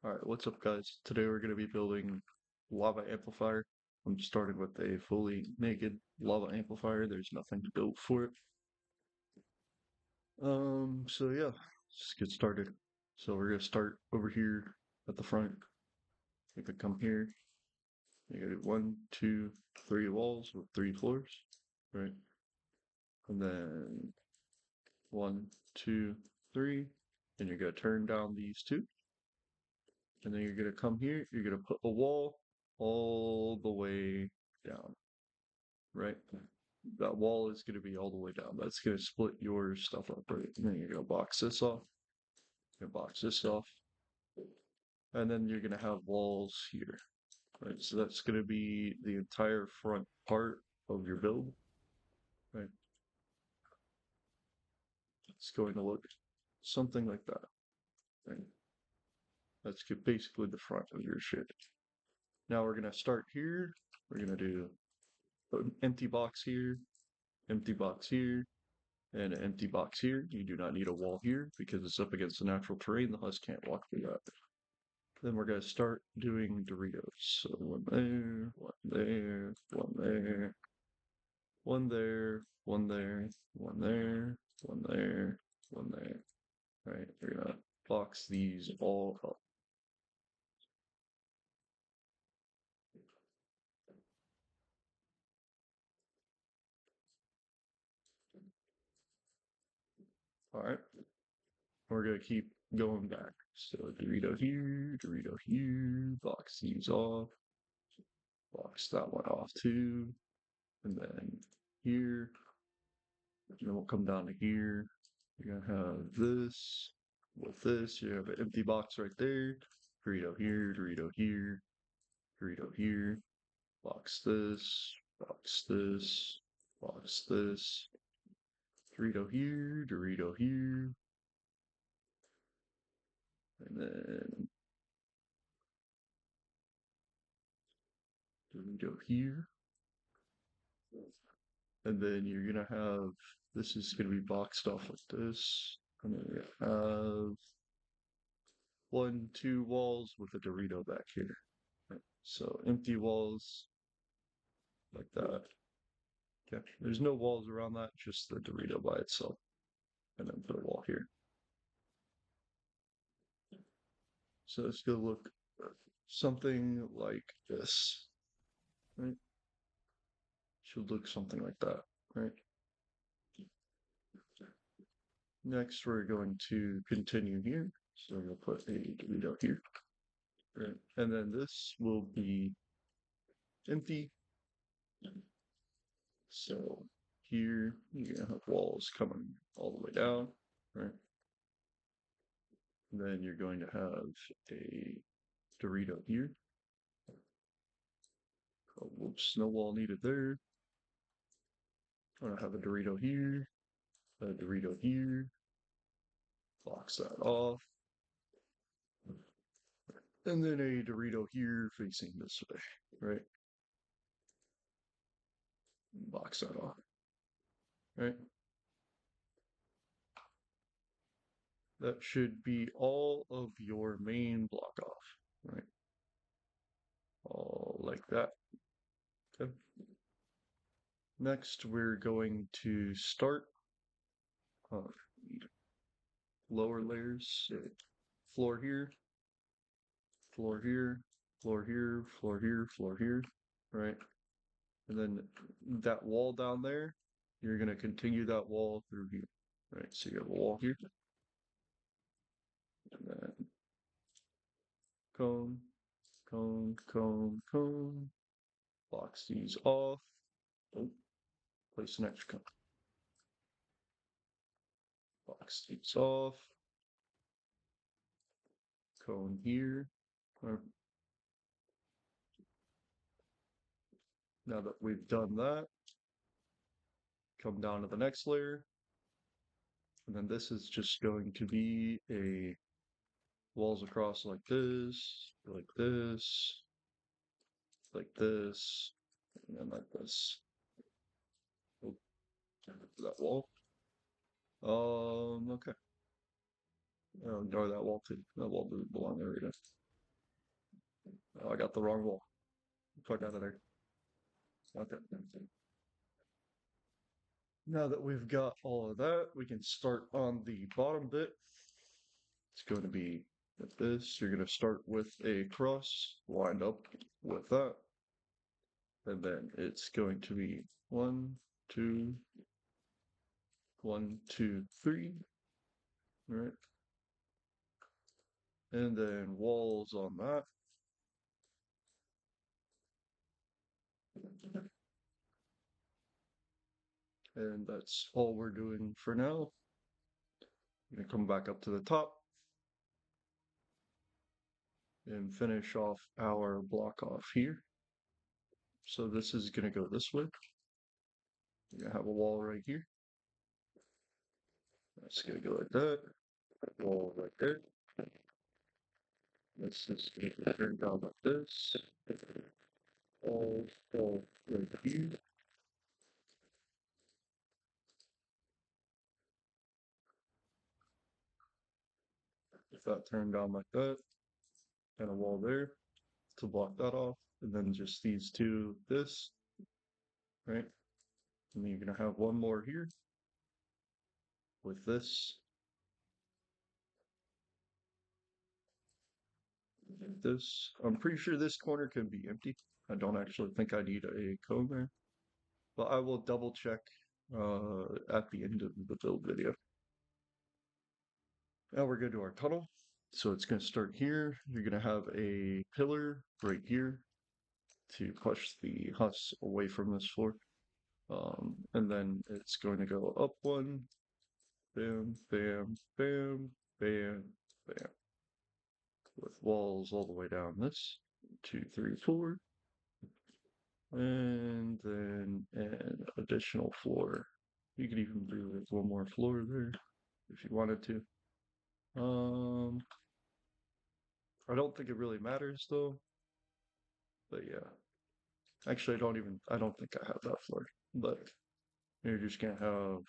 Alright, what's up guys? Today we're going to be building lava amplifier. I'm starting with a fully naked lava amplifier. There's nothing built for it. So yeah, let's get started. So we're going to start over here at the front. You can come here. You got one, two, three walls with three floors, right? And then one, two, three, and you're going to turn down these two. And then you're going to come here, you're going to put a wall all the way down, right? That wall is going to be all the way down. That's going to split your stuff up, right? And then you're going to box this off. You're going to box this off. And then you're going to have walls here, right? So that's going to be the entire front part of your build, right? It's going to look something like that, right? That's basically the front of your shit. Now we're going to start here. We're going to do an empty box here, empty box here, and an empty box here. You do not need a wall here because it's up against the natural terrain. The husk can't walk through that. Then we're going to start doing Doritos. So one there, one there, one there, one there, one there, one there, one there, one there. All right, we're going to box these all up. All right, we're going to keep going back. So Dorito here, box these off, box that one off too, and then here, and then we'll come down to here. You're gonna have this with this. You have an empty box right there. Dorito here, Dorito here, Dorito here. Box this, box this, box this. Dorito here, and then Dorito here. And then you're gonna have, this is gonna be boxed off like this. And then you have one, two walls with a Dorito back here. So empty walls like that. Okay. There's no walls around that, just the Dorito by itself. And then put a wall here. So it's gonna look something like this. Right? Should look something like that, right? Next we're going to continue here. So we'll put a Dorito here. Right? And then this will be empty. So here you're gonna have walls coming all the way down, right? And then you're going to have a Dorito here. Oh, whoops, no wall needed there. I'm gonna have a Dorito here, a Dorito here, box that off, and then a Dorito here facing this way, right? Box that off, right? That should be all of your main block off, right? All like that. Okay. Next, we're going to start lower layers. Floor here, floor here, floor here, floor here, floor here, right? And then that wall down there, you're going to continue that wall through here, right? So you have a wall here, and then cone, cone, cone, cone, box these off. Oh, place an extra cone. Box these off. Cone here. Now that we've done that, come down to the next layer. And then this is just going to be a walls across like this, like this, like this, and then like this. Oh, that wall. Okay. Ignore that wall too. That wall doesn't belong there either. Oh, I got the wrong wall. Fuck out of there. Okay. Now that we've got all of that, we can start on the bottom bit. It's going to be with this. You're going to start with a cross lined up with that. And then it's going to be 1, 2, 1, 2, 3. Right. And then walls on that. And that's all we're doing for now. I'm going to come back up to the top and finish off our block off here. So this is going to go this way. You're going to have a wall right here. That's going to go like that. Wall right there. This is going to turn down like this. All right here. If that turned down like that, and a wall there to block that off, and then just these two, this, right? And then you're going to have one more here with this, this. I'm pretty sure this corner can be empty. I don't actually think I need a cone there, but I will double check at the end of the build video. Now we're going to our tunnel. So it's going to start here. You're going to have a pillar right here to push the husk away from this floor. And then it's going to go up one, bam, bam, bam, bam, bam, with walls all the way down this, 2, 3, 4, and then an additional floor. You could even do like one more floor there if you wanted to. I don't think it really matters though, but yeah. Actually, I don't think I have that floor, but you're just gonna have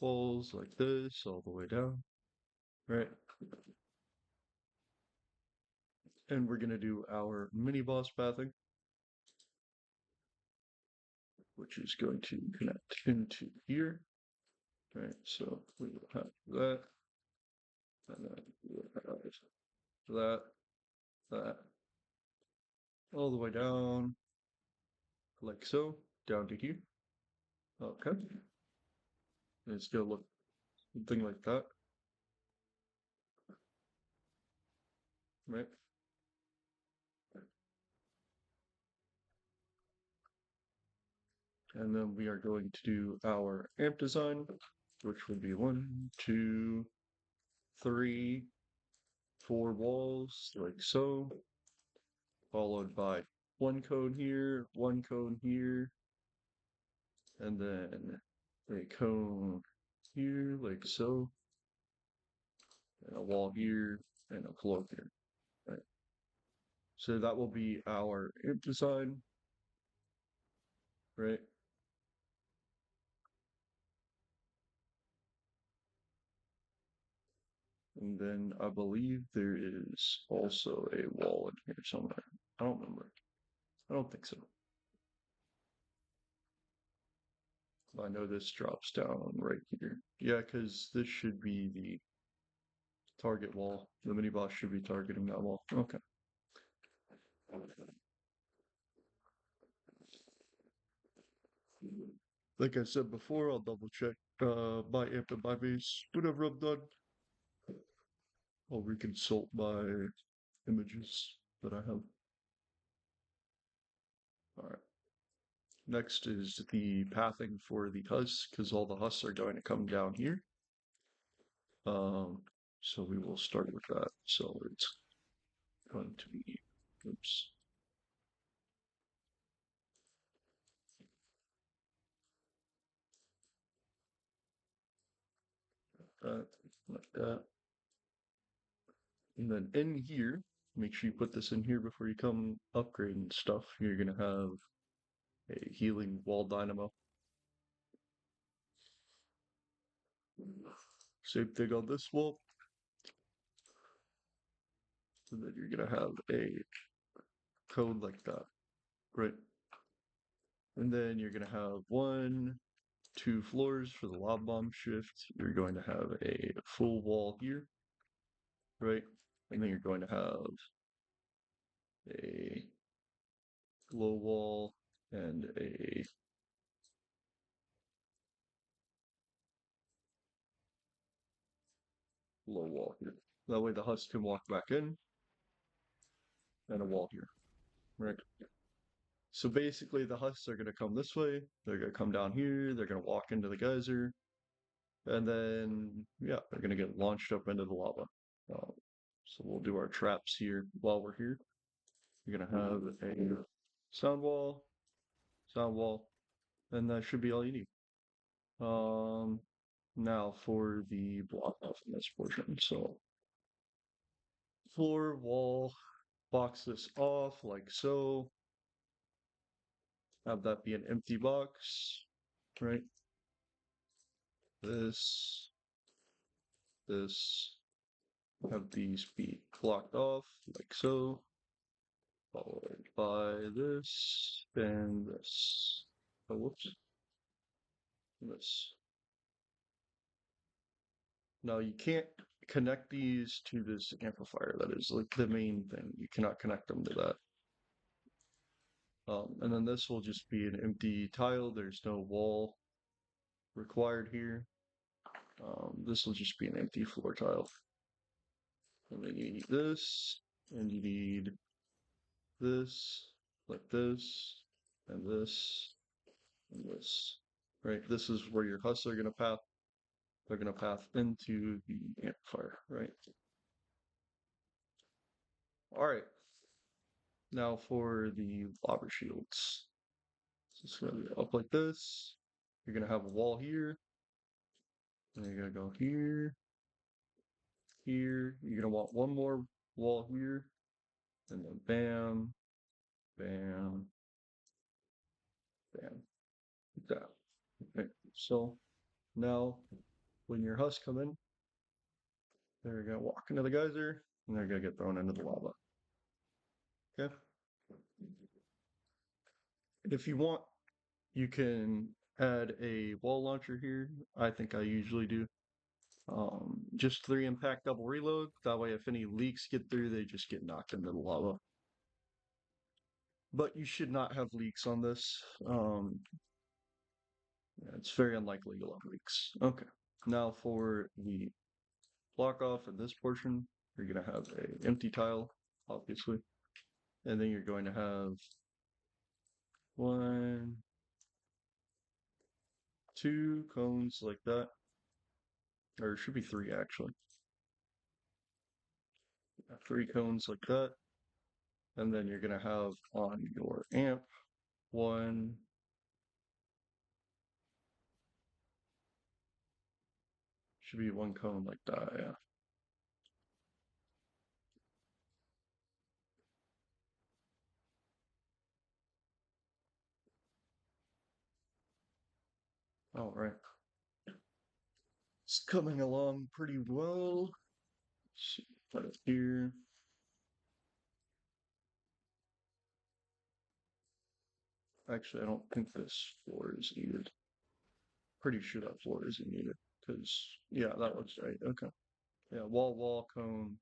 walls like this all the way down, right? And we're gonna do our mini boss pathing, which is going to connect into here, right? So we will have that, and then we will have that, that, all the way down, like so, down to here. Okay. And it's gonna look something like that, right? And then we are going to do our amp design, which would be 1, 2, 3, 4 walls, like so, followed by one cone here, and then a cone here, like so, and a wall here, and a floor here. Right. So that will be our amp design, right? And then I believe there is also a wall in here somewhere. I don't remember. I don't think so. I know this drops down right here. Yeah, because this should be the target wall. The mini boss should be targeting that wall. Okay. Like I said before, I'll double check my amp and my base. Whenever I'm done, I'll reconsult my images that I have. Alright. Next is the pathing for the husks, because all the husks are going to come down here. So we will start with that. So it's going to be, oops. That, like that. And then in here, make sure you put this in here before you come upgrading stuff. You're going to have a healing wall dynamo. Same thing on this wall. So then you're gonna have a code like that, right? And then you're gonna have 2 floors for the lob bomb shift. You're going to have a full wall here, right? And then you're going to have a low wall and a low wall here. That way the husk can walk back in, and a wall here, right? So basically the husks are going to come this way, they're going to come down here, they're going to walk into the geyser, and then, yeah, they're going to get launched up into the lava. So we'll do our traps here while we're here. You're going to have a sound wall, and that should be all you need. Now for the block off in this portion. So floor, wall, box this off like so. Have that be an empty box, right? This, have these be blocked off like so, followed by this, and this. Oh, whoops. This. Now you can't connect these to this amplifier. That is like the main thing. You cannot connect them to that. And then this will just be an empty tile. There's no wall required here. This will just be an empty floor tile. And then you need this, and you need this, like this, and this, and this. Right? This is where your husks are gonna path. They're gonna path into the amplifier, right? Alright. Now for the lobber shields. So it's gonna be up like this. You're gonna have a wall here. And you're gonna go here, here. You're gonna want one more wall here. And then bam, bam, bam. Like that. Okay. So now when your husks come in, they're gonna walk into the geyser and they're gonna get thrown into the lava. Okay. And if you want, you can add a wall launcher here. I think I usually do. Just 3 impact double reload. That way, if any leaks get through, they just get knocked into the lava. But you should not have leaks on this. It's very unlikely you'll have leaks. Okay. Now for the block off in this portion, you're going to have an empty tile, obviously. And then you're going to have 1, 2 cones like that. Or it should be 3 actually. 3 cones like that. And then you're going to have on your amp 1, should be 1 cone like that, yeah. All right. It's coming along pretty well. Let's put it here. Actually, I don't think this floor is needed. Pretty sure that floor isn't needed. Because, yeah, that looks right. Okay. Yeah, wall, cone,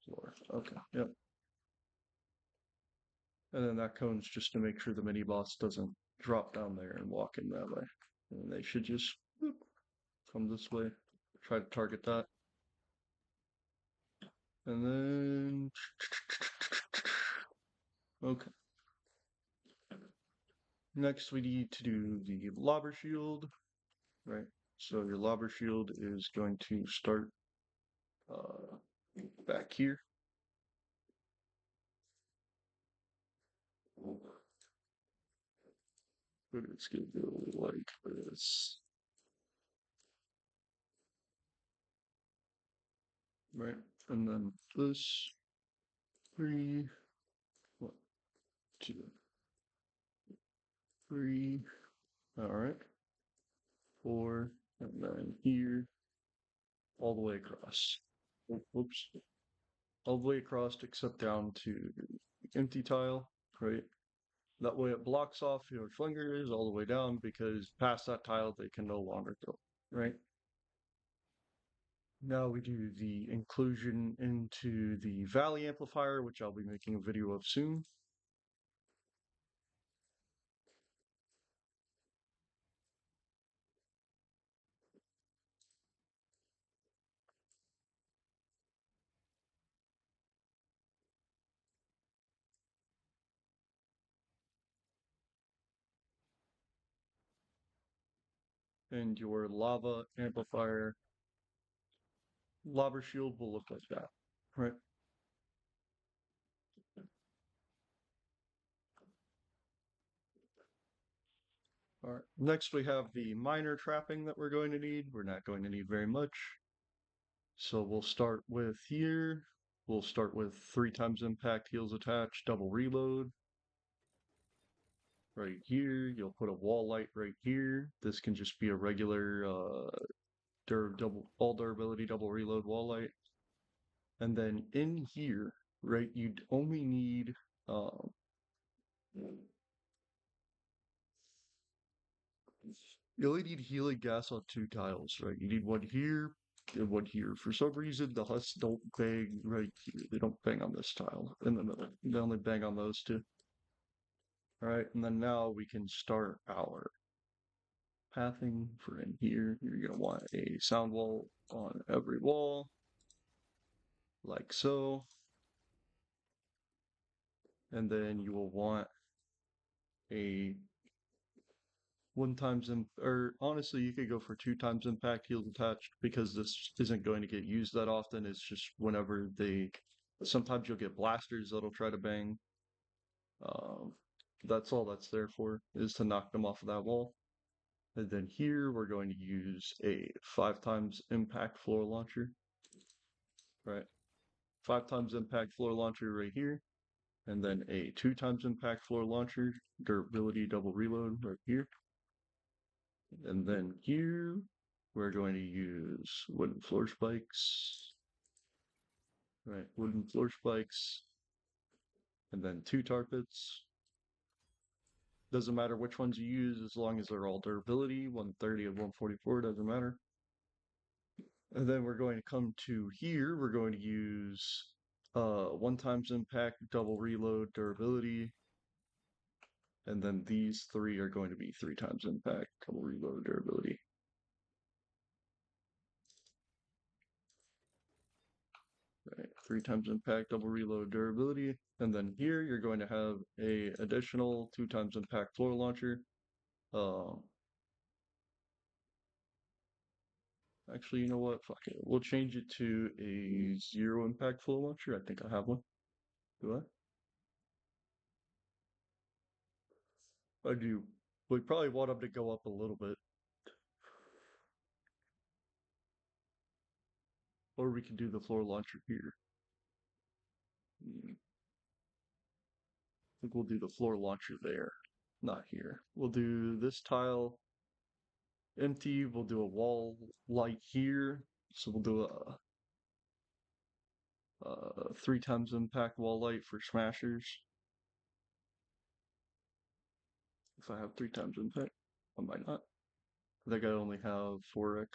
floor. Okay, yep. And then that cone's just to make sure the mini boss doesn't drop down there and walk in that way. And they should just whoop, come this way. Try to target that. And then. Okay. Next, we need to do the lobber shield. Right. So your lobber shield is going to start back here. But it's going to go like this. Right. And then this 3, 1, 2, 3. All right. 4, and then here all the way across. Oops. all the way across except down to the empty tile, right? That way it blocks off your flingers all the way down because past that tile they can no longer go, right? Now we do the inclusion into the Valley Amplifier, which I'll be making a video of soon. And your lava amplifier, lava shield will look like that, right? All right. Next we have the minor trapping that we're going to need. We're not going to need very much. So we'll start with here. We'll start with 3 times impact, heals attached, double reload. Right here, you'll put a wall light right here. This can just be a regular all durability double reload wall light. And then in here, right, you'd only need you only need healing gas on 2 tiles, right? You need one here and one here. For some reason, the husks don't bang right here. They don't bang on this tile in the middle. They only bang on those 2. All right, and then now we can start our pathing for in here. You're going to want a sound wall on every wall, like so. And then you will want a 1 times or honestly, you could go for 2 times impact heals attached because this isn't going to get used that often. It's just whenever sometimes you'll get blasters that'll try to bang. Um, that's all that's there for, is to knock them off of that wall. And then here we're going to use a 5 times impact floor launcher. Right. 5 times impact floor launcher right here. And then a 2 times impact floor launcher, durability double reload right here. And then here we're going to use wooden floor spikes. Right, wooden floor spikes. And then 2 tar pits. Doesn't matter which ones you use as long as they're all durability. 130 and 144 doesn't matter. And then we're going to come to here. We're going to use 1 times impact, double reload, durability. And then these 3 are going to be 3 times impact, double reload, durability. Right, 3 times impact, double reload, durability. And then here you're going to have a additional 2 times impact floor launcher. Actually, you know what? Fuck it. We'll change it to a 0 impact floor launcher. I think I have one. Do I? I do. We probably want them to go up a little bit. Or we can do the floor launcher here. I think we'll do the floor launcher there, not here. We'll do this tile empty. We'll do a wall light here. So we'll do a 3 times impact wall light for smashers. If I have 3 times impact, I might not. I think I only have 4x.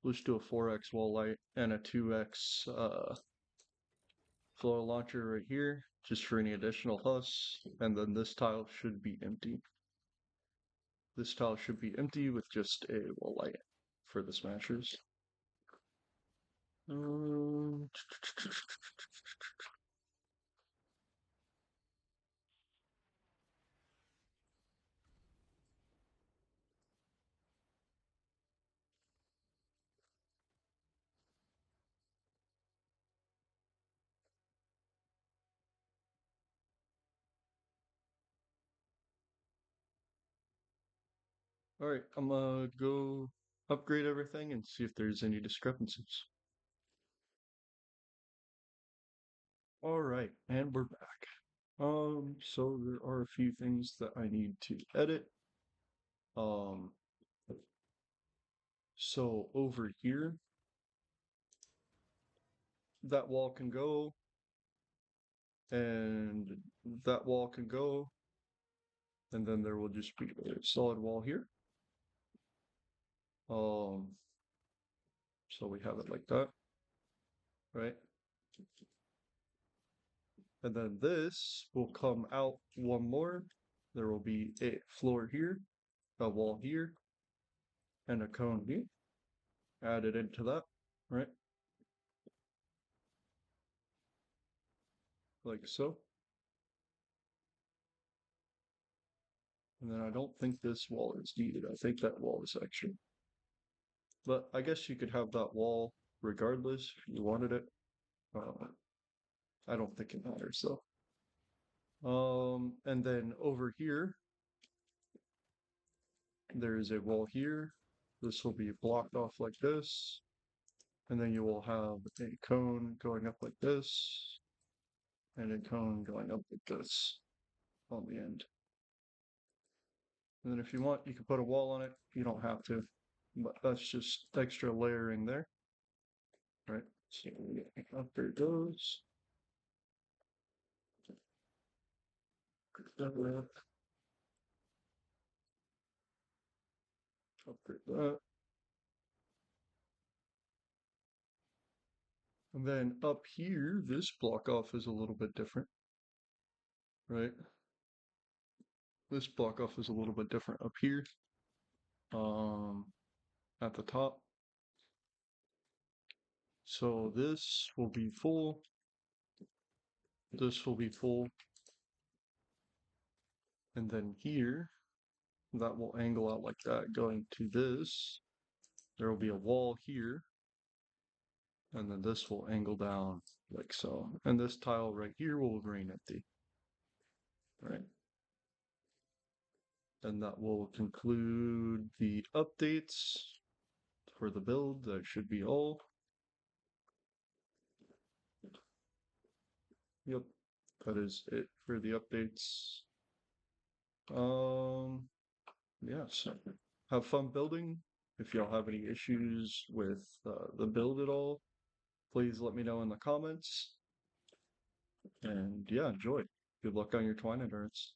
Let's do a 4x wall light and a 2x floor launcher right here, just for any additional hus. And then this tile should be empty. This tile should be empty with just a wall light for the smashers. Alright, I'm gonna go upgrade everything and see if there's any discrepancies. Alright, and we're back. So there are a few things that I need to edit. Um, so over here, that wall can go, and that wall can go, and then there will just be a solid wall here. So we have it like that, right? And then this will come out one more. There will be a floor here, a wall here, and a cone here added into that, right? Like so. And then I don't think this wall is needed. I think that wall is extra. But I guess you could have that wall regardless if you wanted it. Uh, I don't think it matters though. And then over here, there is a wall here. This will be blocked off like this. And then you will have a cone going up like this, and a cone going up like this on the end. And then if you want, you can put a wall on it. You don't have to, but that's just extra layering there, right? So upgrade those. Upgrade that. And then up here, this block off is a little bit different, right? This block off is a little bit different up here, um, at the top. So this will be full. This will be full. And then here, that will angle out like that going to this. There will be a wall here. And then this will angle down like so. And this tile right here will remain empty, right? And that will conclude the updates for the build. That should be all. Yep, that is it for the updates. Yeah, so have fun building. If y'all have any issues with the build at all, please let me know in the comments. And yeah, enjoy. Good luck on your Twine endurance.